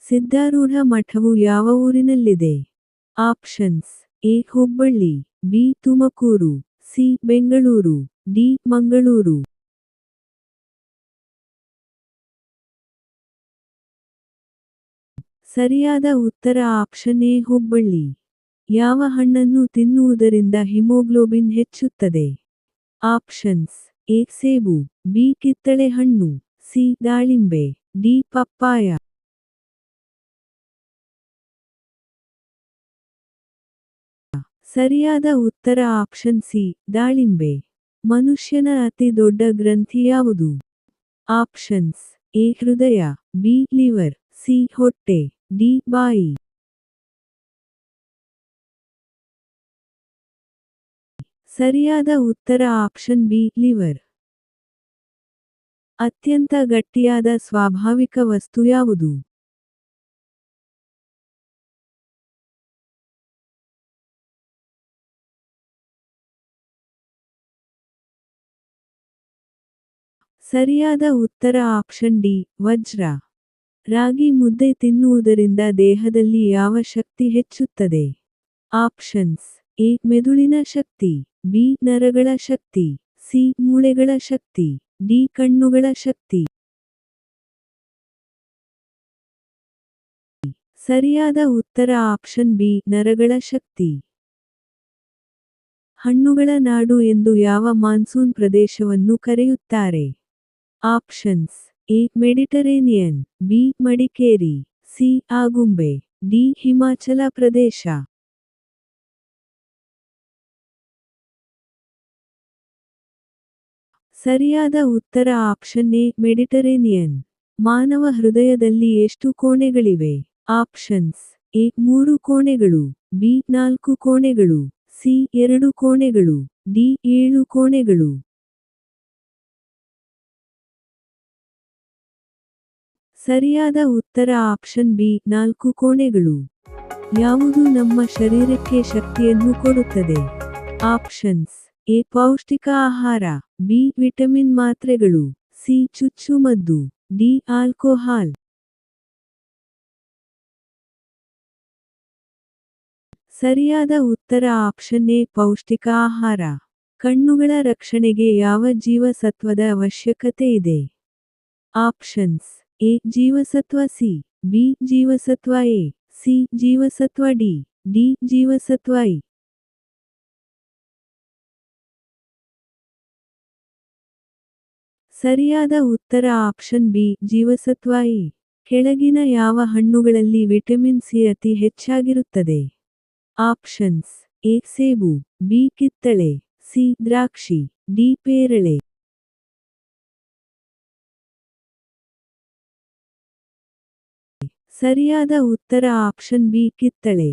ಸಿದ್ಧಾರೂಢ ಮಠವು ಯಾವ ಊರಿನಲ್ಲಿದೆ? Options: A. Hubballi, B. Tumakuru, C. Bengaluru, D. Mangaluru. ಸರಿಯಾದ ಉತ್ತರ ಆಪ್ಷನ್ ಎ. ಹುಬ್ಬಳ್ಳಿ. ಯಾವ ಹಣ್ಣನ್ನು ತಿನ್ನುವುದರಿಂದ ಹಿಮೋಗ್ಲೋಬಿನ್ ಹೆಚ್ಚುತ್ತದೆ? Options: A. ಸೇಬು, ಬಿ. ಕಿತ್ತಳೆ ಹಣ್ಣು, ಸಿ. ದಾಳಿಂಬೆ, ಡಿ. ಪಪ್ಪಾಯ. ಸರಿಯಾದ ಉತ್ತರ ಆಪ್ಷನ್ ಸಿ. ದಾಳಿಂಬೆ. ಮನುಷ್ಯನ ಅತಿ ದೊಡ್ಡ ಗ್ರಂಥಿ ಯಾವುದು? Options: A. ಹೃದಯ, ಬಿ. Liver, C. ಹೊಟ್ಟೆ, ಡಿ. ಬಾಯಿ. ಸರಿಯಾದ ಉತ್ತರ ಆಪ್ಷನ್ ಬಿ. ಲಿವರ್. ಅತ್ಯಂತ ಗಟ್ಟಿಯಾದ ಸ್ವಾಭಾವಿಕ ವಸ್ತು ಯಾವುದು? ಸರಿಯಾದ ಉತ್ತರ ಆಪ್ಷನ್ ಡಿ. ವಜ್ರ. ರಾಗಿ ಮುದ್ದೆ ತಿನ್ನುವುದರಿಂದ ದೇಹದಲ್ಲಿ ಯಾವ ಶಕ್ತಿ ಹೆಚ್ಚುತ್ತದೆ? Options: A. ಮೆದುಳಿನ ಶಕ್ತಿ, ಬಿ. ನರಗಳ ಶಕ್ತಿ, ಸಿ. ಮೂಳೆಗಳ ಶಕ್ತಿ, ಡಿ. ಕಣ್ಣುಗಳ ಶಕ್ತಿ. ಸರಿಯಾದ ಉತ್ತರ ಆಪ್ಷನ್ ಬಿ. ನರಗಳ ಶಕ್ತಿ. ಹಣ್ಣುಗಳ ನಾಡು ಎಂದು ಯಾವ ಮಾನ್ಸೂನ್ ಪ್ರದೇಶವನ್ನು ಕರೆಯುತ್ತಾರೆ? Options: A. Mediterranean, B. Madikeri, C. Agumbe, D. Himachal Pradesh. ಸರಿಯಾದ ಉತ್ತರ ಆಪ್ಷನ್ ಎ. ಮೆಡಿಟರೇನಿಯನ್. ಮಾನವ ಹೃದಯದಲ್ಲಿ ಎಷ್ಟು ಕೋಣೆಗಳಿವೆ? Options: A. 3 ಕೋಣೆಗಳು, ಬಿ. 4 ಕೋಣೆಗಳು, ಸಿ. 2 ಕೋಣೆಗಳು, ಡಿ. 7 ಕೋಣೆಗಳು. ಸರಿಯಾದ ಉತ್ತರ ಆಪ್ಷನ್ ಬಿ. 4 ಕೋಣೆಗಳು. ಯಾವುದು ನಮ್ಮ ಶರೀರಕ್ಕೆ ಶಕ್ತಿಯನ್ನು ಕೊಡುತ್ತದೆ? Options: A. ಪೌಷ್ಟಿಕ ಆಹಾರ, ಬಿ. ವಿಟಮಿನ್ ಮಾತ್ರೆಗಳು, ಸಿ. ಚುಚ್ಚುಮದ್ದು, ಡಿ. ಆಲ್ಕೋಹಾಲ್. ಸರಿಯಾದ ಉತ್ತರ ಆಪ್ಷನ್ ಎ. ಪೌಷ್ಟಿಕ ಆಹಾರ. ಕಣ್ಣುಗಳ ರಕ್ಷಣೆಗೆ ಯಾವ ಜೀವಸತ್ವದ ಅವಶ್ಯಕತೆ ಇದೆ? Options: A. ಜೀವಸತ್ವ ಸಿ, ಬಿ. ಜೀವಸತ್ವ ಎ, ಸಿ. ಜೀವಸತ್ವ ಡಿ, ಡಿ. ಜೀವಸತ್ವ ಇ. ಸರಿಯಾದ ಉತ್ತರ ಆಪ್ಷನ್ ಬಿ. ಜೀವಸತ್ವ ಇ. ಕೆಳಗಿನ ಯಾವ ಹಣ್ಣುಗಳಲ್ಲಿ ವಿಟಮಿನ್ ಸಿ ಅತಿ ಹೆಚ್ಚಾಗಿರುತ್ತದೆ? Options: A. ಸೇಬು, ಬಿ. ಕಿತ್ತಳೆ, ಸಿ. ದ್ರಾಕ್ಷಿ, ಡಿ. ಪೇರಳೆ. ಸರಿಯಾದ ಉತ್ತರ ಆಪ್ಷನ್ ಬಿ. ಕಿತ್ತಳೆ.